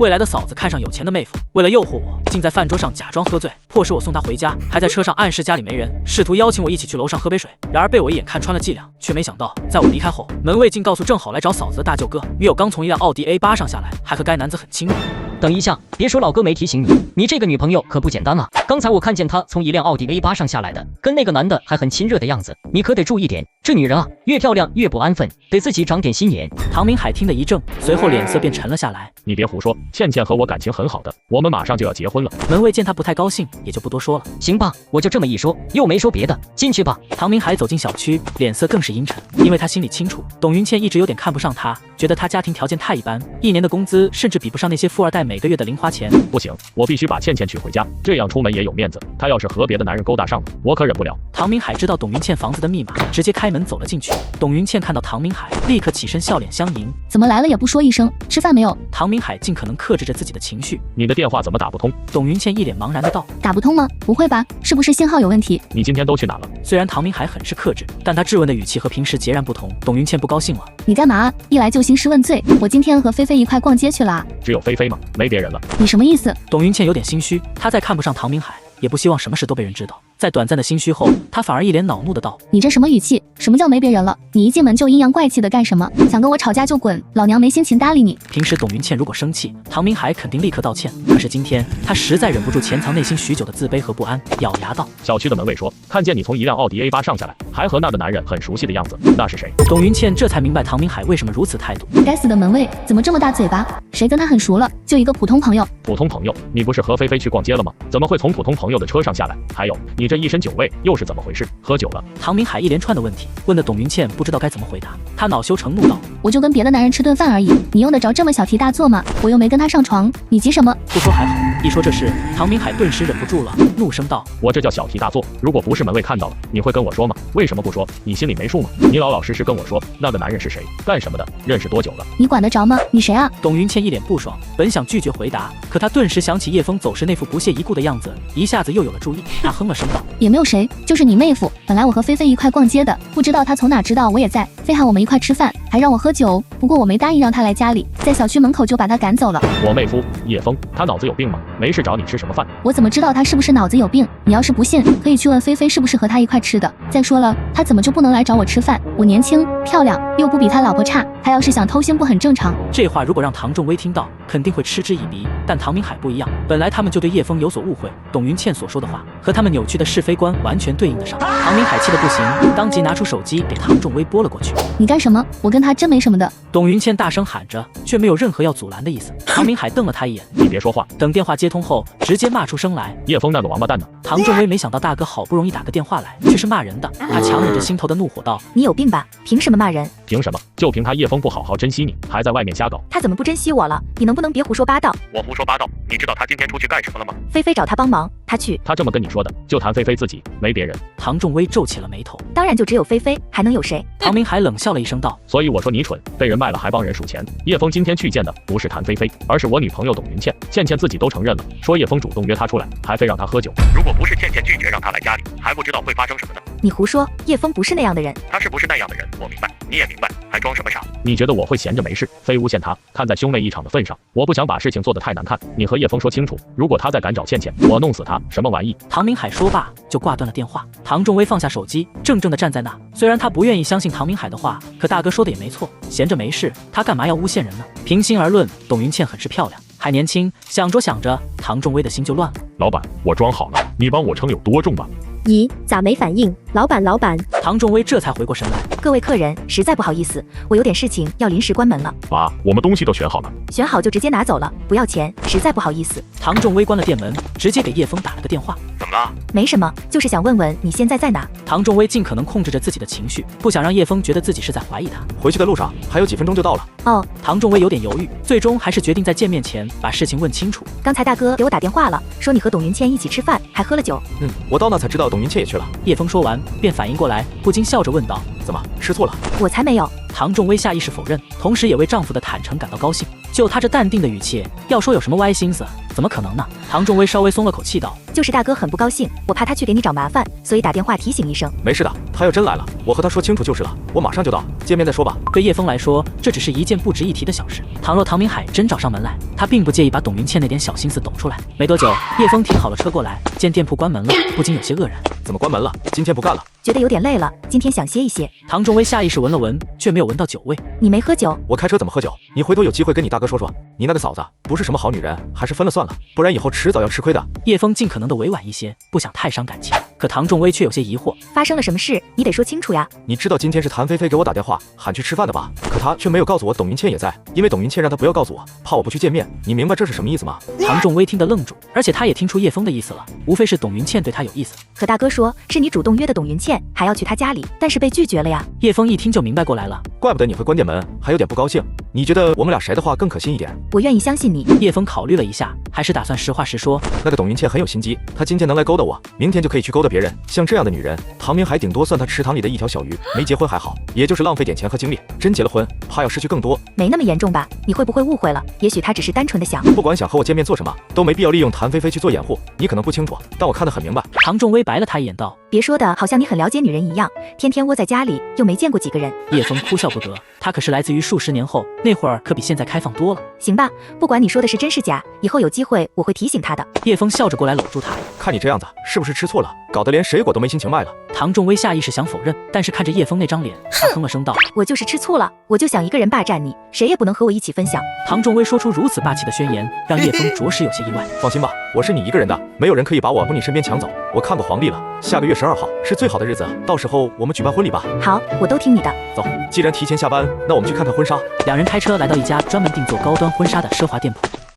未来的嫂子看上有钱的妹夫，为了诱惑我，竟在饭桌上假装喝醉，迫使我送她回家，还在车上暗示家里没人，试图邀请我一起去楼上喝杯水。然而被我一眼看穿了伎俩，却没想到在我离开后，门卫竟告诉正好来找嫂子的大舅哥，女友刚从一辆奥迪 A8上下来，还和该男子很亲密。等一下，别说老哥没提醒你，你这个女朋友可不简单啊！刚才我看见她从一辆奥迪 A8上下来的，跟那个男的还很亲热的样子，你可得注意点。这女人啊，越漂亮越不安分，得自己长点心眼。唐明海听得一怔，随后脸色便沉了下来。你别胡说，倩倩和我感情很好的，我们马上就要结婚了。门卫见他不太高兴，也就不多说了。行吧，我就这么一说，又没说别的，进去吧。唐明海走进小区，脸色更是阴沉，因为他心里清楚，董云倩一直有点看不上他，觉得他家庭条件太一般，一年的工资甚至比不上那些富二代每个月的零花钱。不行，我必须把倩倩娶回家，这样出门也有面子。她要是和别的男人勾搭上了，我可忍不了。唐明海知道董云倩房子的密码，直接开门走了进去。董云倩看到唐明海，立刻起身笑脸相迎。怎么来了也不说一声，吃饭没有？唐明海尽可能克制着自己的情绪。你的电话怎么打不通？董云倩一脸茫然的道。打不通吗？不会吧，是不是信号有问题？你今天都去哪了？虽然唐明海很是克制，但他质问的语气和平时截然不同。董云倩不高兴了。你干嘛？一来就兴师问罪。我今天和菲菲一块逛街去了。只有菲菲吗？没别人了？你什么意思？董云倩有点心虚，她再看不上唐明海，也不希望什么事都被人知道。在短暂的心虚后，她反而一脸恼怒的道：你这什么语气？什么叫没别人了？你一进门就阴阳怪气的干什么？想跟我吵架就滚，老娘没心情搭理你。平时董云倩如果生气，唐明海肯定立刻道歉，可是今天他实在忍不住潜藏内心许久的自卑和不安，咬牙道：小区的门卫说，看见你从一辆奥迪 A8 上下来，还和那个男人很熟悉的样子，那是谁？董云倩这才明白唐明海为什么如此态度。该死的门卫，怎么这么大嘴巴？谁跟他很熟了？就一个普通朋友。普通朋友？你不是和菲菲去逛街了吗？怎么会从普通朋友的车上下来？还有，你这一身酒味又是怎么回事？喝酒了？唐明海一连串的问题，问得董云倩不知道该怎么回答。他恼羞成怒道：我就跟别的男人吃顿饭而已，你用得着这么小题大做吗？我又没跟他上床，你急什么？不说还好，一说这事，唐明海顿时忍不住了，怒声道：我这叫小题大做，如果不是门卫看到了，你会跟我说吗？为什么不说？你心里没数吗？你老老实实跟我说，那个男人是谁，干什么的，认识多久了？你管得着吗？你谁啊？董云倩一脸不爽，本想拒绝回答，可她顿时想起叶枫走时那副不屑一顾的样子，一下子又有了注意。她哼了声道：也没有谁，就是你妹夫。本来我和菲菲一块逛街的，不知道他从哪知道我也在，非喊我们一块吃饭，还让我喝酒。不过我没答应让他来家里，在小区门口就把他赶走了。我妹夫叶枫，他脑子有病吗？没事找你吃什么饭？我怎么知道他是不是脑子有病？你要是不信，可以去问菲菲是不是和他一块吃的。再说了，他怎么就不能来找我吃饭？我年轻漂亮，又不比他老婆差，他要是想偷腥不很正常？这话如果让唐仲威听到，肯定会嗤之以鼻。但唐明海不一样，本来他们就对叶枫有所误会，董云倩所说的话和他们扭曲的是非观完全对应得上。唐明海气得不行，当即拿出手机给唐仲威拨了过去。你干什么？我跟他真没什么的。董云倩大声喊着，却没有任何要阻拦的意思。唐明海瞪了他一眼，你别说话。等电话接通后，直接骂出声来：叶枫那个王八蛋呢？唐仲威没想到大哥好不容易打个电话来，却是骂人的。他强忍着心头的怒火道：你有病吧？凭什么骂人？凭什么？就凭他叶枫不好好珍惜你，还在外面瞎搞。他怎么不珍惜我了？你能不能别胡说八道？我胡说八道？你知道他今天出去干什么了吗？菲菲找他帮忙，他去。他这么跟你说的，就谈菲菲自己，没别人。唐仲威皱起了眉头。当然就只有菲菲，还能有谁？唐明海冷笑了一声道：所以我说你蠢，被人卖了还帮人数钱。叶枫今天去见的不是谭菲菲，而是我女朋友董云倩。倩倩自己都承认了，说叶枫主动约她出来，还非让她喝酒。如果不是倩倩拒绝让她来家里，还不知道会发生什么呢。你胡说，叶枫不是那样的人。他是不是那样的人？我明白，你也明白，还装什么傻？你觉得我会闲着没事，非诬陷他？看在兄妹一场的份上，我不想把事情做得太难看。你和叶枫说清楚，如果他再敢找倩倩，我弄死他！什么玩意？唐明海说罢就挂断了电话。唐仲威放下手机，怔怔地站在那。虽然他不愿意相信唐明海的话，可大哥说的也没错，闲着没事，他干嘛要诬陷人呢？平心而论，董云倩很是漂亮，还年轻。想着想着，唐仲威的心就乱了。老板，我装好了，你帮我称有多重吧？咦，咋没反应？老板，唐仲威这才回过神来。各位客人，实在不好意思，我有点事情要临时关门了。啊，我们东西都选好了，选好就直接拿走了，不要钱，实在不好意思。唐仲威关了店门，直接给叶枫打了个电话。怎么了？没什么，就是想问问你现在在哪。唐仲威尽可能控制着自己的情绪，不想让叶枫觉得自己是在怀疑他。回去的路上还有几分钟就到了。哦，唐仲威有点犹豫，最终还是决定在见面前把事情问清楚。刚才大哥给我打电话了，说你和董云倩一起吃饭，还喝了酒。我到那才知道董云倩也去了。叶枫说完便反应过来，不禁笑着问道：怎么吃错了？我才没有。唐仲威下意识否认，同时也为丈夫的坦诚感到高兴。就他这淡定的语气，要说有什么歪心思，怎怎么可能呢？唐仲威稍微松了口气道，就是大哥很不高兴，我怕他去给你找麻烦，所以打电话提醒一声。没事的，他要真来了，我和他说清楚就是了，我马上就到，见面再说吧。对叶枫来说，这只是一件不值一提的小事。倘若唐明海真找上门来，他并不介意把董云倩那点小心思抖出来。没多久，叶枫停好了车过来，见店铺关门了，不禁有些愕然。怎么关门了？今天不干了？觉得有点累了，今天想歇一歇。唐仲威下意识闻了闻，却没有闻到酒味。你没喝酒？我开车怎么喝酒？你回头有机会跟你大哥说说，你那个嫂子不是什么好女人，还是分了算了，不然以后迟早要吃亏的。叶枫尽可能的委婉一些，不想太伤感情。可唐仲威却有些疑惑，发生了什么事？你得说清楚呀。你知道今天是谭菲菲给我打电话喊去吃饭的吧？可她却没有告诉我董云倩也在，因为董云倩让她不要告诉我，怕我不去见面。你明白这是什么意思吗？唐仲威听得愣住，而且他也听出叶枫的意思了，无非是董云倩对他有意思。可大哥说是你主动约的董云倩，还要去他家里，但是被拒绝了呀。叶枫一听就明白过来了，怪不得你会关店门，还有点不高兴。你觉得我们俩谁的话更可信一点？我愿意相信你。叶枫考虑了一下，还是打算实话实说。那个董云倩很有心机，她今天能来勾搭我，明天就可以去勾搭别人。像这样的女人，唐明海顶多算她池塘里的一条小鱼。没结婚还好，也就是浪费点钱和精力；真结了婚，怕要失去更多。没那么严重吧？你会不会误会了？也许他只是单纯的想……不管想和我见面做什么，都没必要利用谭菲菲去做掩护。你可能不清楚，但我看得很明白。唐仲威白了他一眼道：“别说的好像你很了解女人一样，天天窝在家里又没见过几个人。”叶枫哭笑不得，他可是来自于数十年后，那会儿可比现在开放多了。行吧，不管你说的是真是假，以后有机会我会提醒他的。叶枫笑着过来搂住他，看你这样子，是不是吃醋了？搞得连水果都没心情卖了。唐仲威下意识想否认，但是看着叶枫那张脸，他哼了声道：“我就是吃醋了，我就想一个人霸占你，谁也不能和我一起分享。”唐仲威说出如此霸气的宣言，让叶枫着实有些意外。放心吧，我是你一个人的，没有人可以把我从你身边抢走。我看过黄历了，下个月12号是最好的日子，到时候我们举办婚礼吧。好，我都听你的。走，既然提前下班，那我们去看看婚纱。两人开车来到一家专门定做高端婚纱的奢华店铺。